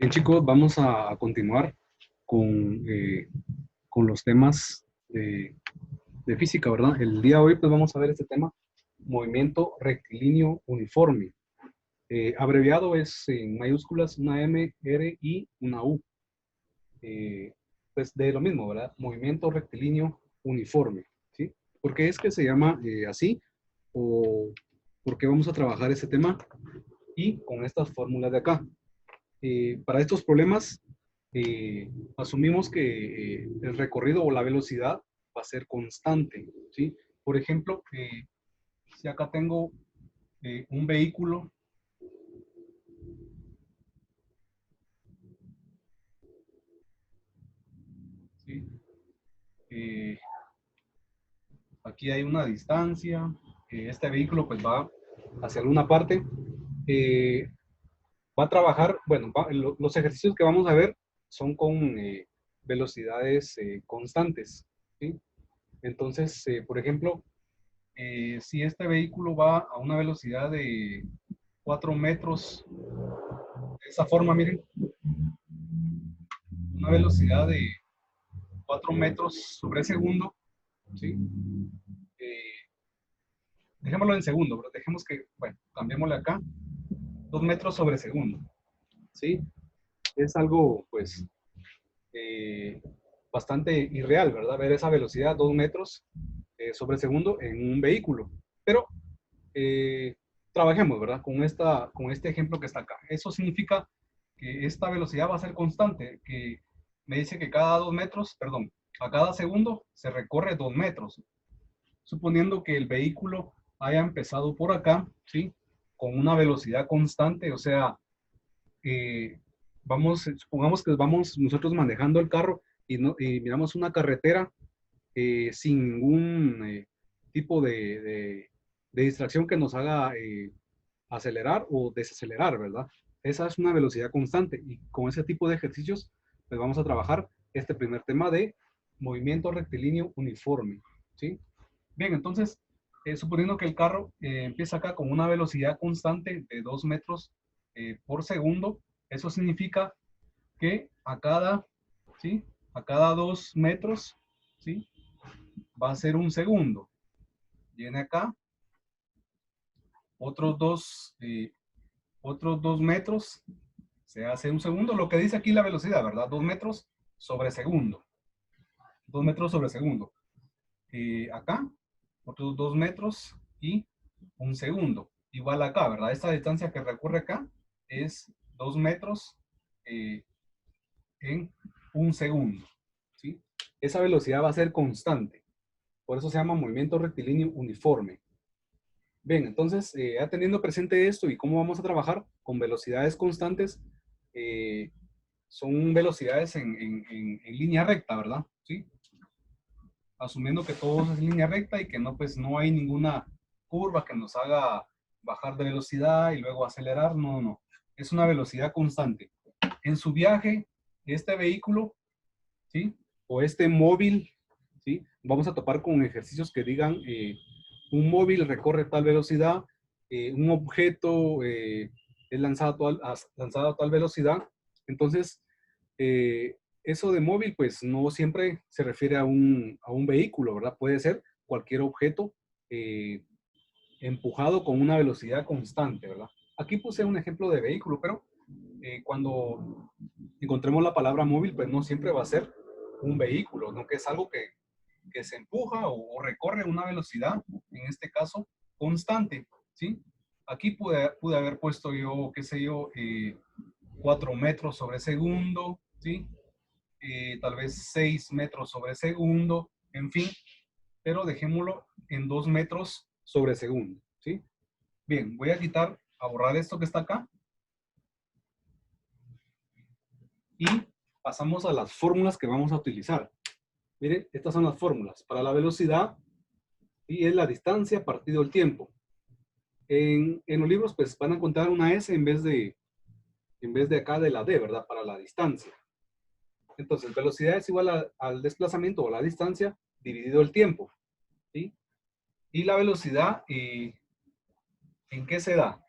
Bien, chicos, vamos a continuar con, eh, con los temas de física, ¿verdad? El día de hoy, pues vamos a ver este tema, movimiento rectilíneo uniforme. Abreviado es en mayúsculas una M, R y una U. Pues de lo mismo, ¿verdad? Movimiento rectilíneo uniforme, ¿sí? ¿Por qué es que se llama así? ¿O por qué vamos a trabajar este tema? Y con estas fórmulas de acá. Para estos problemas, asumimos que el recorrido o la velocidad va a ser constante, ¿sí? Por ejemplo, si acá tengo un vehículo, ¿sí? Eh, Aquí hay una distancia, este vehículo pues va hacia alguna parte, eh, va a trabajar, bueno, los ejercicios que vamos a ver son con velocidades constantes, ¿sí? Entonces, por ejemplo, si este vehículo va a una velocidad de 4 metros, de esa forma, miren, una velocidad de 4 metros sobre segundo, ¿sí? Eh, Dejémoslo en segundo, pero dejemos que, bueno, cambiémosle acá, 2 metros sobre segundo, ¿sí? Es algo, pues, eh, bastante irreal, ¿verdad? Ver esa velocidad, 2 metros sobre segundo en un vehículo. Pero eh, trabajemos, ¿verdad? Con este ejemplo que está acá. Eso significa que esta velocidad va a ser constante, que me dice que cada 2 metros, perdón, a cada segundo se recorre 2 metros, suponiendo que el vehículo haya empezado por acá, ¿sí? Con una velocidad constante, o sea, supongamos que vamos nosotros manejando el carro y miramos una carretera sin ningún tipo de distracción que nos haga acelerar o desacelerar, ¿verdad? Esa es una velocidad constante y con ese tipo de ejercicios pues vamos a trabajar este primer tema de movimiento rectilíneo uniforme, ¿sí? Bien, entonces, suponiendo que el carro empieza acá con una velocidad constante de 2 metros por segundo, eso significa que ¿sí? A cada 2 metros, ¿sí? Va a ser un segundo. Viene acá, otros otros 2 metros, se hace un segundo, lo que dice aquí la velocidad, ¿verdad? 2 metros sobre segundo. 2 metros sobre segundo. Acá, otros 2 metros y un segundo. Igual acá, ¿verdad? Esta distancia que recorre acá es 2 metros eh, en un segundo, ¿sí? Esa velocidad va a ser constante. Por eso se llama movimiento rectilíneo uniforme. Bien, entonces, ya teniendo presente esto y cómo vamos a trabajar con velocidades constantes, eh, son velocidades en línea recta, ¿verdad? ¿Sí? Asumiendo que todo es línea recta y que no, pues, no hay ninguna curva que nos haga bajar de velocidad y luego acelerar, no, no. Es una velocidad constante. En su viaje, este vehículo, ¿sí? O este móvil, ¿sí? Vamos a topar con ejercicios que digan, un móvil recorre tal velocidad, un objeto es lanzado a tal velocidad. Entonces, eso de móvil, pues no siempre se refiere a a un vehículo, ¿verdad? Puede ser cualquier objeto eh, empujado con una velocidad constante, ¿verdad? Aquí puse un ejemplo de vehículo, pero cuando encontremos la palabra móvil, pues no siempre va a ser un vehículo, ¿no? Que es algo que se empuja o recorre una velocidad, en este caso, constante, ¿sí? Aquí pude haber puesto yo, qué sé yo, 4 metros sobre segundo, ¿sí? Tal vez 6 metros sobre segundo, en fin, pero dejémoslo en 2 metros sobre segundo, ¿sí? Bien, voy a borrar esto que está acá y pasamos a las fórmulas que vamos a utilizar. Miren, estas son las fórmulas. Para la velocidad, y es la distancia partido el tiempo. En los libros, pues van a encontrar una S en vez de acá de la D, ¿verdad? Para la distancia. Entonces, velocidad es igual al desplazamiento o la distancia dividido el tiempo, ¿sí? Y la velocidad, ¿en qué se da?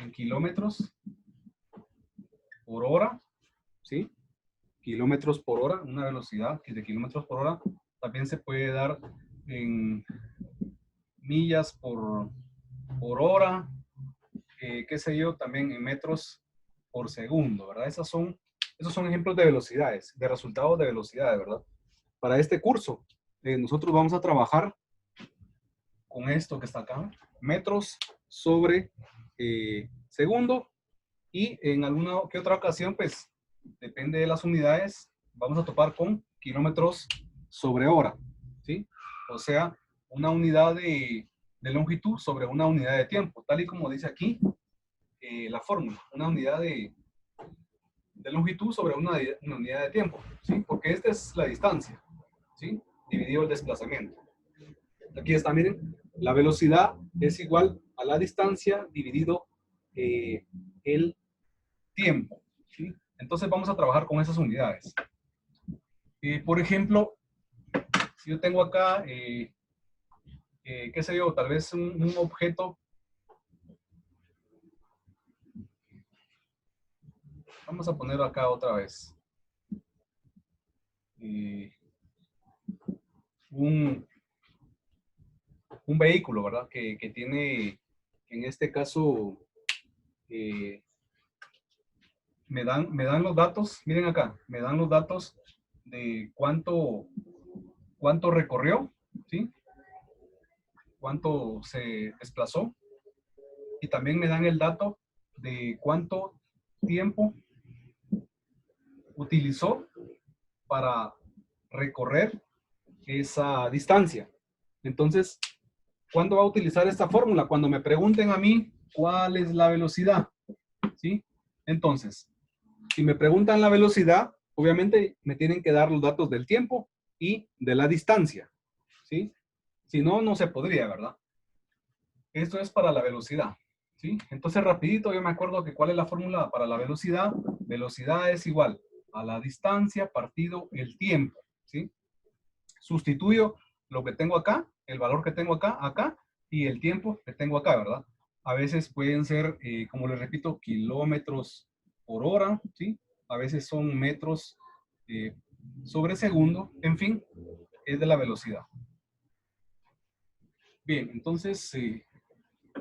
en kilómetros por hora, ¿sí? Kilómetros por hora, una velocidad que de kilómetros por hora. También se puede dar en millas por hora, qué sé yo, también en metros por segundo, ¿verdad? Esos son ejemplos de velocidades, de resultados de velocidades, ¿verdad? Para este curso, nosotros vamos a trabajar con esto que está acá, metros sobre segundo, y en alguna que otra ocasión, pues, depende de las unidades, vamos a topar con kilómetros sobre hora, ¿sí? O sea, una unidad de longitud sobre una unidad de tiempo, tal y como dice aquí la fórmula, una unidad de longitud sobre una unidad de tiempo, ¿sí? Porque esta es la distancia, ¿sí? Dividido el desplazamiento. Aquí está, miren, la velocidad es igual a la distancia dividido el tiempo, ¿sí? Entonces vamos a trabajar con esas unidades. Por ejemplo, si yo tengo acá, qué sé yo, tal vez un objeto. Vamos a poner acá otra vez. Un vehículo, ¿verdad? Que tiene, en este caso, me dan los datos, miren acá, me dan los datos de cuánto recorrió, ¿sí? Cuánto se desplazó. Y también me dan el dato de cuánto tiempo utilizó para recorrer esa distancia. Entonces, ¿cuándo va a utilizar esta fórmula? Cuando me pregunten a mí cuál es la velocidad, ¿sí? Entonces, si me preguntan la velocidad, obviamente me tienen que dar los datos del tiempo y de la distancia, ¿sí? Si no, no se podría, ¿verdad? Esto es para la velocidad, ¿sí? Entonces, rapidito, yo me acuerdo que cuál es la fórmula para la velocidad. Velocidad es igual a la distancia partido el tiempo, ¿sí? Sustituyo lo que tengo acá, el valor que tengo acá, y el tiempo que tengo acá, ¿verdad? A veces pueden ser, como les repito, kilómetros por hora, ¿sí? A veces son metros sobre segundo, en fin, es de la velocidad. Bien, entonces,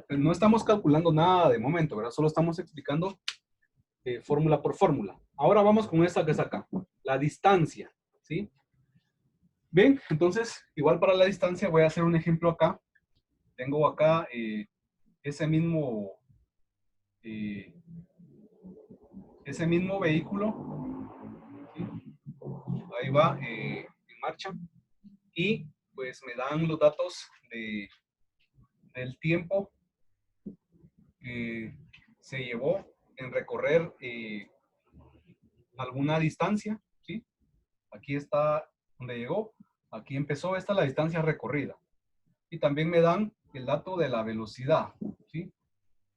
no estamos calculando nada de momento, ¿verdad? Solo estamos explicando fórmula por fórmula. Ahora vamos con esta que es acá, la distancia, ¿sí? Bien, entonces, igual para la distancia voy a hacer un ejemplo acá. Tengo acá ese mismo vehículo, ¿sí? Ahí va en marcha, y pues me dan los datos del tiempo que se llevó en recorrer alguna distancia, ¿sí? Aquí está donde llegó, aquí empezó, esta es la distancia recorrida. Y también me dan el dato de la velocidad, ¿sí?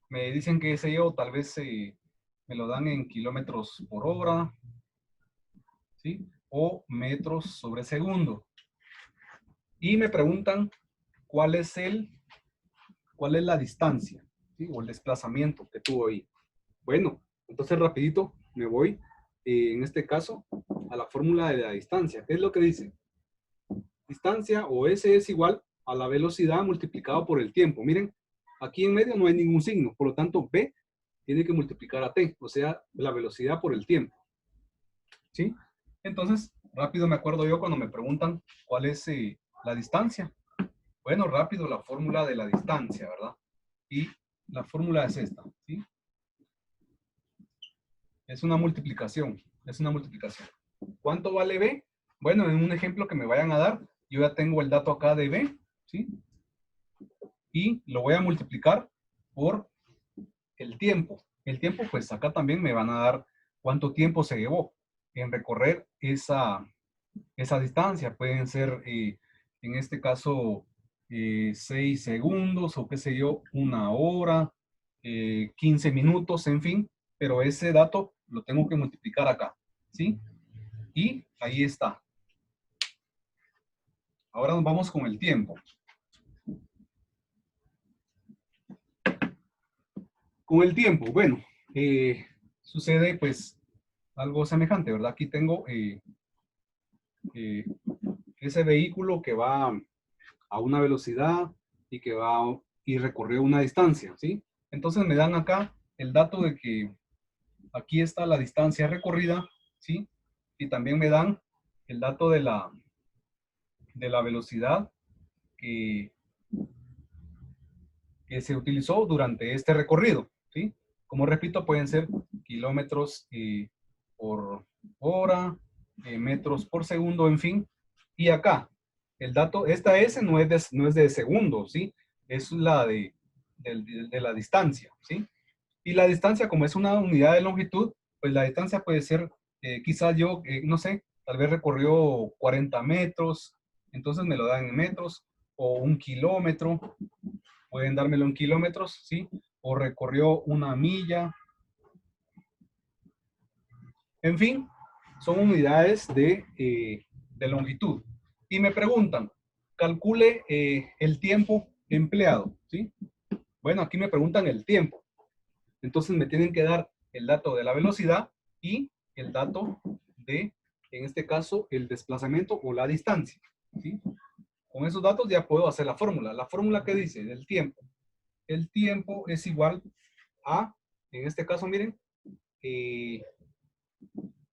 Me dicen que ese yo tal vez me lo dan en kilómetros por hora, ¿sí? O metros sobre segundo. Y me preguntan cuál es la distancia, ¿sí? O el desplazamiento que tuvo ahí. Bueno, entonces rapidito me voy, en este caso, a la fórmula de la distancia. ¿Qué es lo que dice? Distancia, o S, es igual a la velocidad multiplicado por el tiempo. Miren, aquí en medio no hay ningún signo, por lo tanto B tiene que multiplicar a T, o sea, la velocidad por el tiempo, ¿sí? Entonces, rápido me acuerdo yo cuando me preguntan cuál es la distancia. Bueno, rápido la fórmula de la distancia, ¿verdad? Y la fórmula es esta, ¿sí? Es una multiplicación, ¿Cuánto vale B? Bueno, en un ejemplo que me vayan a dar, yo ya tengo el dato acá de B, ¿sí? Y lo voy a multiplicar por el tiempo. El tiempo, pues acá también me van a dar cuánto tiempo se llevó en recorrer esa distancia. Pueden ser, en este caso, 6 segundos o qué sé yo, 1 hora, 15 minutos, en fin. Pero ese dato lo tengo que multiplicar acá, ¿sí? Y ahí está. Ahora nos vamos con el tiempo. Con el tiempo, bueno, sucede pues algo semejante, ¿verdad? Aquí tengo ese vehículo que va a una velocidad y que va y recorrió una distancia, ¿sí? Entonces me dan acá el dato de que aquí está la distancia recorrida, ¿sí? Y también me dan el dato de la velocidad que, que se utilizó durante este recorrido, ¿sí? Como repito, pueden ser kilómetros por hora, metros por segundo, en fin. Y acá, el dato, esta S no es de segundos, ¿sí? Es la de la distancia, ¿sí? Y la distancia, como es una unidad de longitud, pues la distancia puede ser, quizás yo, no sé, tal vez recorrió 40 metros, entonces me lo dan en metros, o 1 kilómetro, pueden dármelo en kilómetros, ¿sí? O recorrió 1 milla. En fin, son unidades de longitud. Y me preguntan, calcule el tiempo empleado, ¿sí? Bueno, aquí me preguntan el tiempo. Entonces me tienen que dar el dato de la velocidad y el dato de, en este caso, el desplazamiento o la distancia, ¿sí? Con esos datos ya puedo hacer la fórmula. La fórmula que dice del tiempo. El tiempo es igual a, en este caso, miren, eh,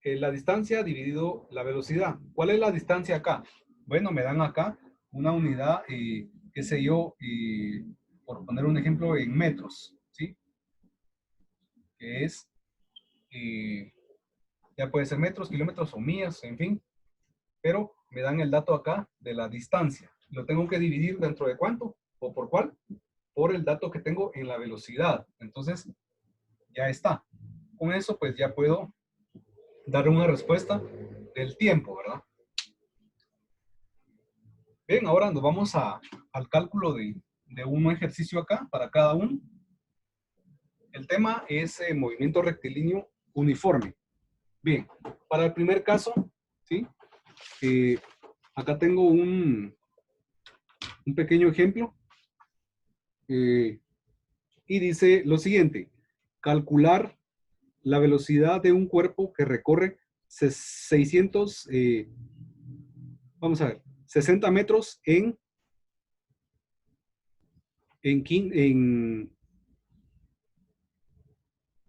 la distancia dividido la velocidad. ¿Cuál es la distancia acá? Bueno, me dan acá una unidad, qué sé yo, por poner un ejemplo, en metros, ¿sí? Que es, eh, ya puede ser metros, kilómetros o millas, en fin, pero me dan el dato acá de la distancia. Lo tengo que dividir dentro de cuánto o por cuál, por el dato que tengo en la velocidad. Entonces, ya está. Con eso, pues ya puedo dar una respuesta del tiempo, ¿verdad? Bien, ahora nos vamos al cálculo de un ejercicio acá para cada uno. El tema es movimiento rectilíneo uniforme. Bien, para el primer caso, ¿sí? Acá tengo un pequeño ejemplo y dice lo siguiente: calcular la velocidad de un cuerpo que recorre 600, vamos a ver, 60 metros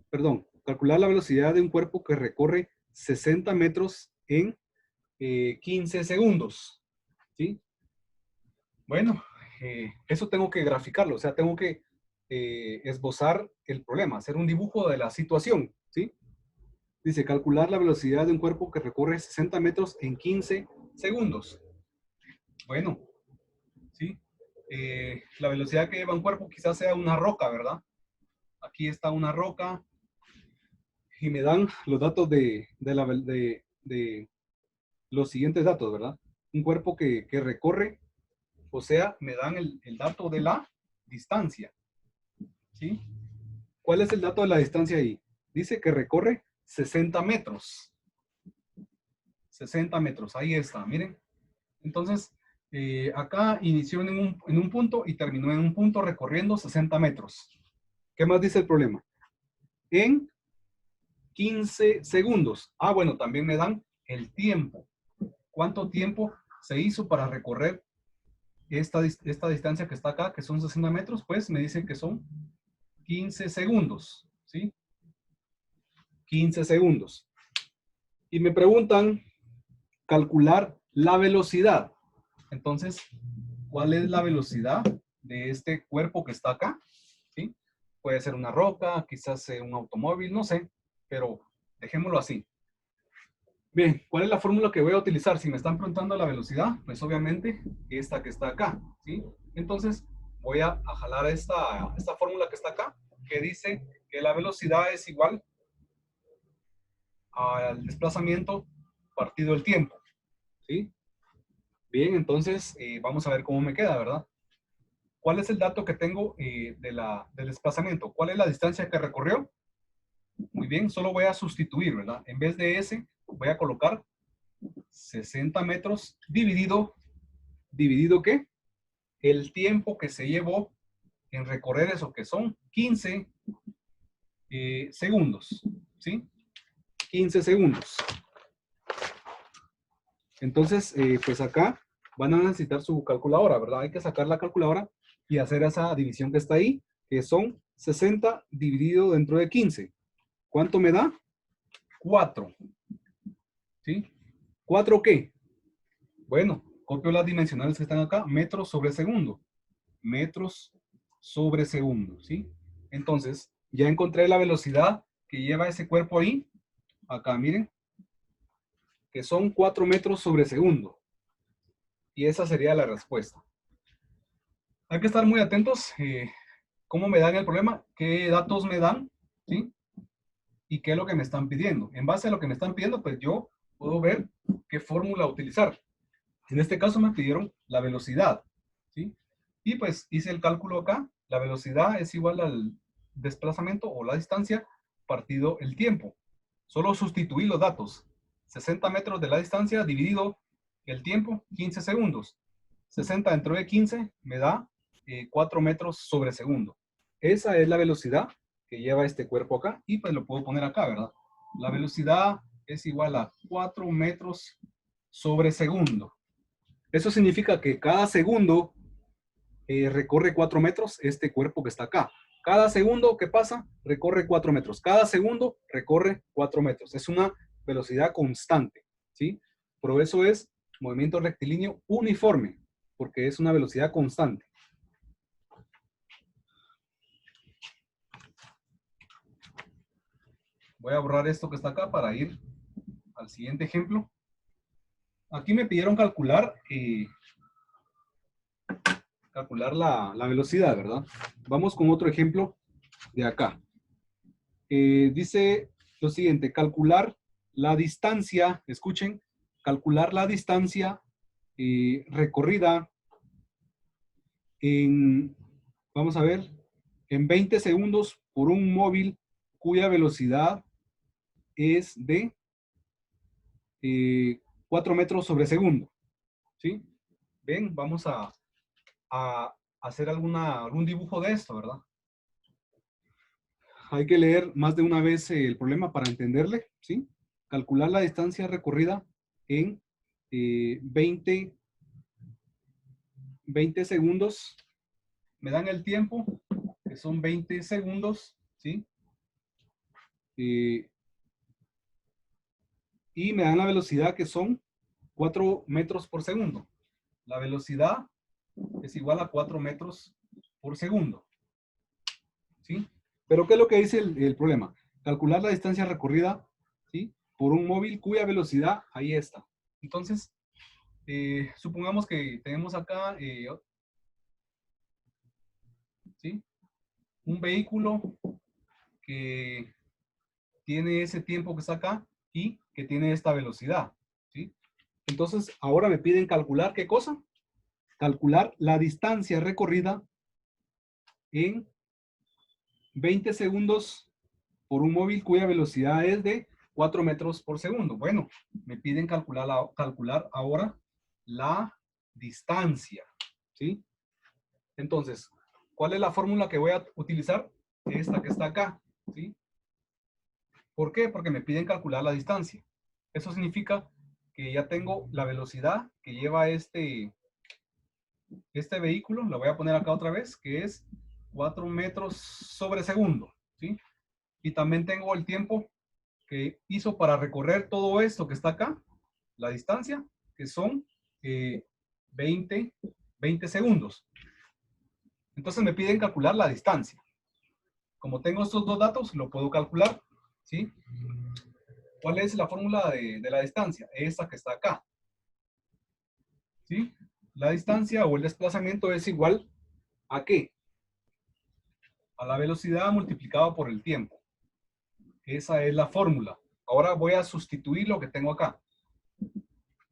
perdón, calcular la velocidad de un cuerpo que recorre 60 metros en 15 segundos, ¿sí? Bueno, eso tengo que graficarlo, o sea, tengo que esbozar el problema, hacer un dibujo de la situación, ¿sí? Dice, calcular la velocidad de un cuerpo que recorre 60 metros en 15 segundos. Bueno, ¿sí? La velocidad que lleva un cuerpo quizás sea una roca, ¿verdad? Aquí está una roca y me dan los datos de los siguientes datos, ¿verdad? Un cuerpo que recorre, o sea, me dan el dato de la distancia, ¿sí? ¿Cuál es el dato de la distancia ahí? Dice que recorre 60 metros. 60 metros, ahí está, miren. Entonces, acá inició en un punto y terminó en un punto recorriendo 60 metros. ¿Qué más dice el problema? En 15 segundos. Ah, bueno, también me dan el tiempo. ¿Cuánto tiempo se hizo para recorrer esta distancia que está acá, que son 60 metros? Pues me dicen que son 15 segundos, ¿sí? 15 segundos. Y me preguntan calcular la velocidad. Entonces, ¿cuál es la velocidad de este cuerpo que está acá? ¿Sí? Puede ser una roca, quizás un automóvil, no sé, pero dejémoslo así. Bien, ¿cuál es la fórmula que voy a utilizar? Si me están preguntando la velocidad, pues obviamente esta que está acá, ¿sí? Entonces, voy a jalar esta fórmula que está acá, que dice que la velocidad es igual al desplazamiento partido el tiempo, ¿sí? Bien, entonces vamos a ver cómo me queda, ¿verdad? ¿Cuál es el dato que tengo del desplazamiento? ¿Cuál es la distancia que recorrió? Muy bien, solo voy a sustituir, ¿verdad? En vez de S, voy a colocar 60 metros ¿dividido qué? El tiempo que se llevó en recorrer eso, que son 15 segundos, ¿sí? 15 segundos. Entonces, pues acá van a necesitar su calculadora, ¿verdad? Hay que sacar la calculadora y hacer esa división que está ahí, que son 60 dividido dentro de 15. ¿Cuánto me da? 4. ¿Sí? ¿4 qué? Bueno, copio las dimensionales que están acá, metros sobre segundo. Metros sobre segundo, ¿sí? Entonces, ya encontré la velocidad que lleva ese cuerpo ahí. Acá, miren, que son 4 metros sobre segundo. Y esa sería la respuesta. Hay que estar muy atentos. ¿Cómo me dan el problema? ¿Qué datos me dan? ¿Sí? ¿Y qué es lo que me están pidiendo? En base a lo que me están pidiendo, pues yo puedo ver qué fórmula utilizar. En este caso me pidieron la velocidad, ¿sí? Y pues hice el cálculo acá. La velocidad es igual al desplazamiento o la distancia partido el tiempo. Solo sustituí los datos. 60 metros de la distancia dividido el tiempo, 15 segundos. 60 dentro de 15 me da 4 metros sobre segundo. Esa es la velocidad que lleva este cuerpo acá y pues lo puedo poner acá, ¿verdad? La velocidad es igual a 4 metros sobre segundo. Eso significa que cada segundo recorre 4 metros este cuerpo que está acá. Cada segundo que pasa recorre 4 metros. Cada segundo recorre 4 metros. Es una velocidad constante, ¿sí? Por eso es movimiento rectilíneo uniforme, porque es una velocidad constante. Voy a borrar esto que está acá para ir al siguiente ejemplo. Aquí me pidieron calcular la velocidad, ¿verdad? Vamos con otro ejemplo de acá. Dice lo siguiente, calcular la distancia, escuchen, calcular la distancia recorrida en, vamos a ver, en 20 segundos por un móvil cuya velocidad es de 4 metros sobre segundo, ¿sí? Ven, vamos a hacer algún dibujo de esto, ¿verdad? Hay que leer más de una vez el problema para entenderle, ¿sí? Calcular la distancia recorrida en 20 segundos. Me dan el tiempo, que son 20 segundos, ¿sí? Y me dan la velocidad, que son 4 metros por segundo. La velocidad es igual a 4 metros por segundo, ¿sí? Pero ¿qué es lo que dice el problema? Calcular la distancia recorrida, ¿sí? Por un móvil cuya velocidad, ahí está. Entonces, supongamos que tenemos acá, ¿sí? Un vehículo que tiene ese tiempo que está acá y que tiene esta velocidad, ¿sí? Entonces, ahora me piden calcular, ¿qué cosa? Calcular la distancia recorrida en 20 segundos por un móvil cuya velocidad es de 4 metros por segundo. Bueno, me piden calcular ahora la distancia, ¿sí? Entonces, ¿cuál es la fórmula que voy a utilizar? Esta que está acá, ¿sí? ¿Por qué? Porque me piden calcular la distancia. Eso significa que ya tengo la velocidad que lleva este vehículo. La voy a poner acá otra vez, que es 4 metros sobre segundo, ¿sí? Y también tengo el tiempo que hizo para recorrer todo esto que está acá, la distancia, que son 20 segundos. Entonces me piden calcular la distancia. Como tengo estos dos datos, lo puedo calcular, ¿sí? ¿Cuál es la fórmula de la distancia? Esta que está acá, ¿sí? La distancia o el desplazamiento es igual ¿a qué? A la velocidad multiplicado por el tiempo. Esa es la fórmula. Ahora voy a sustituir lo que tengo acá,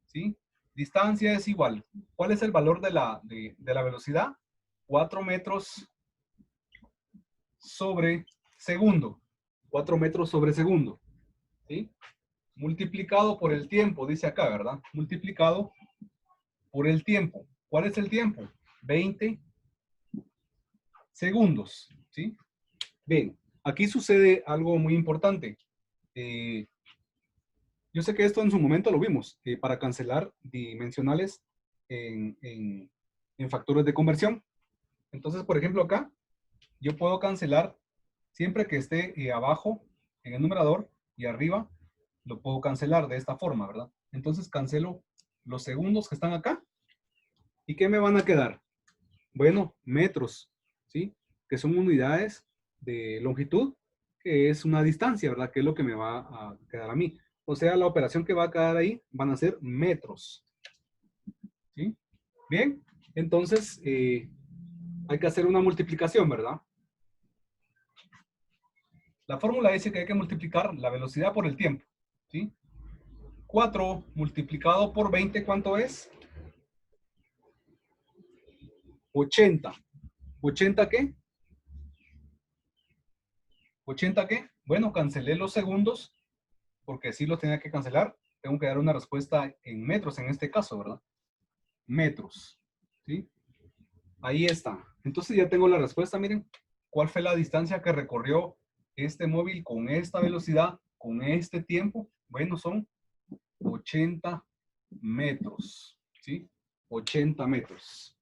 ¿sí? Distancia es igual. ¿Cuál es el valor de la velocidad? 4 metros sobre segundo. 4 metros sobre segundo, ¿sí? Multiplicado por el tiempo, dice acá, ¿verdad? Multiplicado por el tiempo. ¿Cuál es el tiempo? 20 segundos, ¿sí? Bien, Aquí sucede algo muy importante. Eh, yo sé que esto en su momento lo vimos, para cancelar dimensionales en factores de conversión. Entonces, por ejemplo, acá yo puedo cancelar siempre que esté abajo en el numerador y arriba, lo puedo cancelar de esta forma, ¿verdad? Entonces cancelo los segundos que están acá. ¿Y qué me van a quedar? Bueno, metros, ¿sí? Que son unidades de longitud, que es una distancia, ¿verdad? Que es lo que me va a quedar a mí. O sea, la operación que va a quedar ahí van a ser metros, ¿sí? Bien, entonces hay que hacer una multiplicación, ¿verdad? La fórmula dice que hay que multiplicar la velocidad por el tiempo, ¿sí? 4 multiplicado por 20, ¿cuánto es? 80. ¿80 qué? ¿80 qué? Bueno, cancelé los segundos porque sí los tenía que cancelar. Tengo que dar una respuesta en metros en este caso, ¿verdad? Metros, ¿sí? Ahí está. Entonces ya tengo la respuesta, miren. ¿Cuál fue la distancia que recorrió este móvil con esta velocidad, con este tiempo? Bueno, son 80 metros, ¿sí? 80 metros.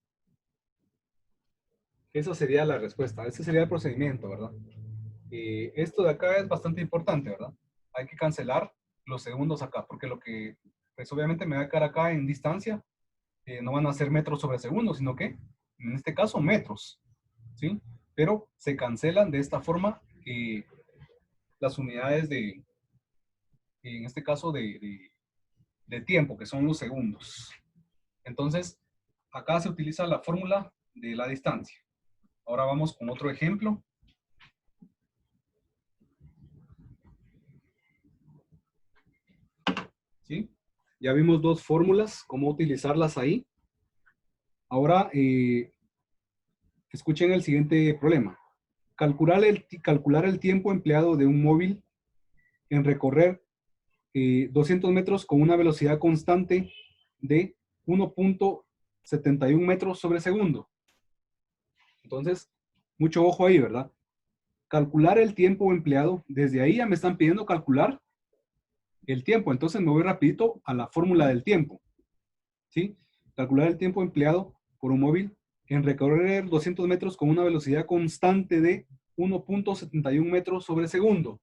Esa sería la respuesta. Ese sería el procedimiento, ¿verdad? Esto de acá es bastante importante, ¿verdad? Hay que cancelar los segundos acá, porque lo que, pues obviamente me va a quedar acá en distancia, no van a ser metros sobre segundos, sino que, en este caso, metros, ¿sí? Pero se cancelan de esta forma las unidades en este caso, de tiempo, que son los segundos. Entonces, acá se utiliza la fórmula de la distancia. Ahora vamos con otro ejemplo. ¿Sí? Ya vimos dos fórmulas, cómo utilizarlas ahí. Ahora, escuchen el siguiente problema. Calcular el tiempo empleado de un móvil en recorrer 200 metros con una velocidad constante de 1.71 metros sobre segundo. Entonces, mucho ojo ahí, ¿verdad? Calcular el tiempo empleado. Desde ahí ya me están pidiendo calcular el tiempo. Entonces me voy rapidito a la fórmula del tiempo. ¿Sí? Calcular el tiempo empleado por un móvil en recorrer 200 metros con una velocidad constante de 1.71 metros sobre segundo.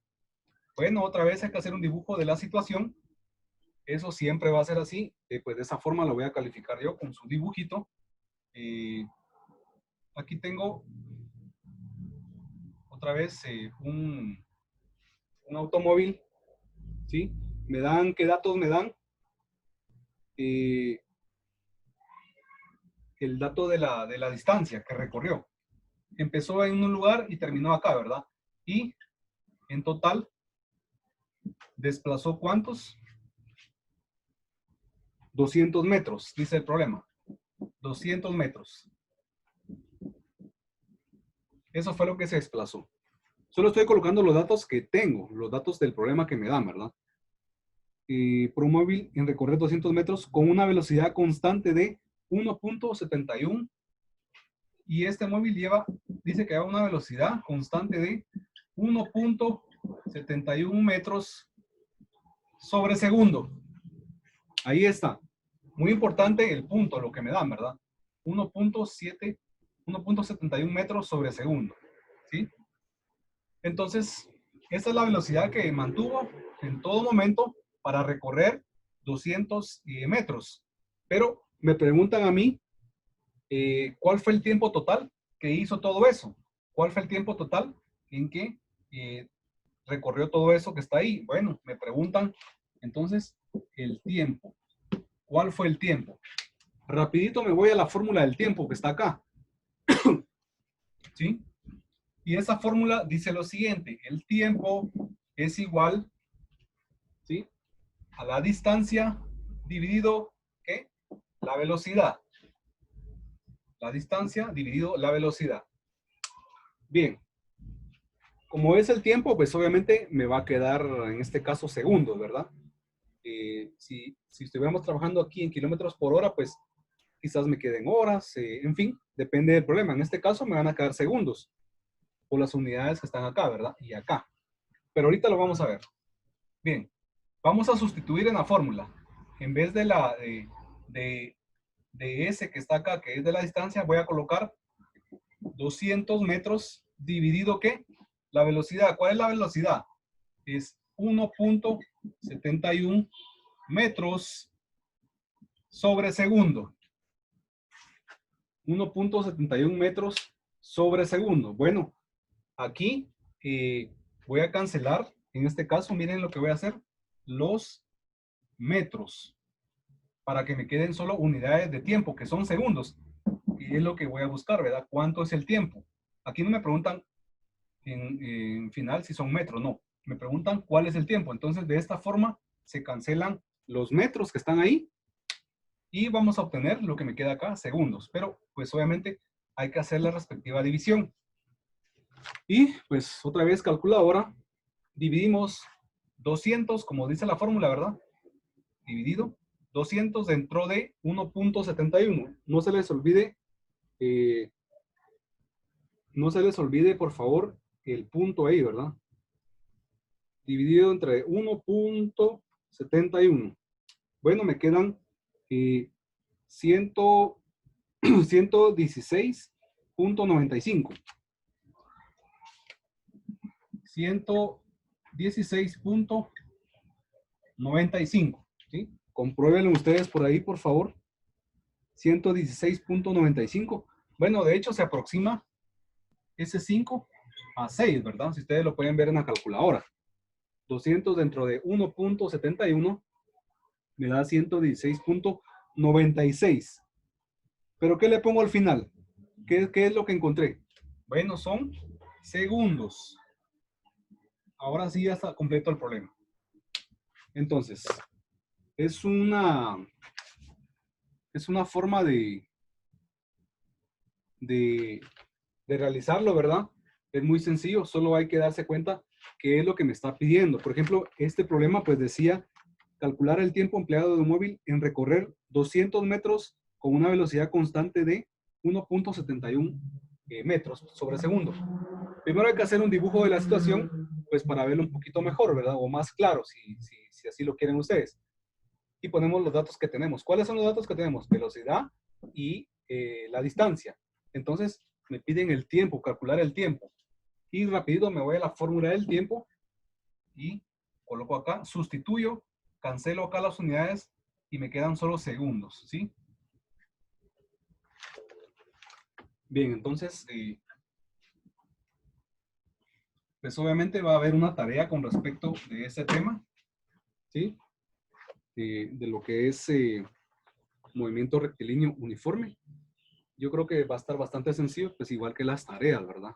Bueno, otra vez hay que hacer un dibujo de la situación. Eso siempre va a ser así. Pues de esa forma lo voy a calificar yo con su dibujito. Aquí tengo otra vez un automóvil. ¿Sí? Me dan, ¿qué datos me dan? El dato de la distancia que recorrió. Empezó en un lugar y terminó acá, ¿verdad? Y en total desplazó ¿cuántos? 200 metros, dice el problema. 200 metros. Eso fue lo que se desplazó. Solo estoy colocando los datos que tengo, los datos del problema que me dan, ¿verdad? Por un móvil en recorrer 200 metros con una velocidad constante de 1.71. Y este móvil dice que lleva una velocidad constante de 1.71 metros sobre segundo. Ahí está. Muy importante el punto, lo que me dan, ¿verdad? 1.71 metros sobre segundo. ¿Sí? Entonces, esta es la velocidad que mantuvo en todo momento para recorrer 200 metros. Pero me preguntan a mí, ¿cuál fue el tiempo total que hizo todo eso? ¿Cuál fue el tiempo total en que recorrió todo eso que está ahí? Bueno, me preguntan entonces el tiempo. ¿Cuál fue el tiempo? Rapidito me voy a la fórmula del tiempo que está acá. ¿Sí? Y esa fórmula dice lo siguiente: el tiempo es igual, ¿sí?, a la distancia dividido, ¿qué? La velocidad. La distancia dividido la velocidad. Bien. Como es el tiempo, pues obviamente me va a quedar en este caso segundos, ¿verdad? Si estuviéramos trabajando aquí en kilómetros por hora, pues quizás me queden horas, en fin, depende del problema. En este caso me van a quedar segundos. por las unidades que están acá, ¿verdad? Y acá. Pero ahorita lo vamos a ver. Bien, vamos a sustituir en la fórmula. En vez de de S que está acá, que es de la distancia, voy a colocar 200 metros dividido, ¿qué? La velocidad. ¿Cuál es la velocidad? Es 1.71 metros sobre segundo. 1.71 metros sobre segundo. Bueno, aquí voy a cancelar, en este caso, miren lo que voy a hacer, los metros, para que me queden solo unidades de tiempo, que son segundos. Y es lo que voy a buscar, ¿verdad? ¿Cuánto es el tiempo? Aquí no me preguntan en final si son metros, no. Me preguntan cuál es el tiempo. Entonces, de esta forma, se cancelan los metros que están ahí y vamos a obtener lo que me queda acá, segundos. Pero, pues obviamente, hay que hacer la respectiva división. Y, pues, otra vez calculadora, dividimos 200, como dice la fórmula, ¿verdad? Dividido 200 dentro de 1.71. No se les olvide, por favor, el punto ahí, ¿verdad? Dividido entre 1.71. Bueno, me quedan 116.95. 116.95. ¿Sí? Compruébenlo ustedes por ahí, por favor. 116.95. Bueno, de hecho se aproxima ese 5 a 6, ¿verdad? Si ustedes lo pueden ver en la calculadora. 200 dentro de 1.71 me da 116.96. ¿Pero qué le pongo al final? ¿Qué es lo que encontré? Bueno, son segundos. Ahora sí ya está completo el problema. Entonces, es una forma de realizarlo, ¿verdad? Es muy sencillo, solo hay que darse cuenta qué es lo que me está pidiendo. Por ejemplo, este problema pues decía calcular el tiempo empleado de un móvil en recorrer 200 metros con una velocidad constante de 1.71 metros sobre segundo. Primero hay que hacer un dibujo de la situación, pues para verlo un poquito mejor, ¿verdad? O más claro, si así lo quieren ustedes. Y ponemos los datos que tenemos. ¿Cuáles son los datos que tenemos? Velocidad y la distancia. Entonces, me piden el tiempo, calcular el tiempo. Y rapidito me voy a la fórmula del tiempo y coloco acá, sustituyo, cancelo acá las unidades y me quedan solo segundos, ¿sí? Bien, entonces, pues obviamente va a haber una tarea con respecto de este tema, ¿sí? De lo que es movimiento rectilíneo uniforme. Yo creo que va a estar bastante sencillo, pues igual que las tareas, ¿verdad?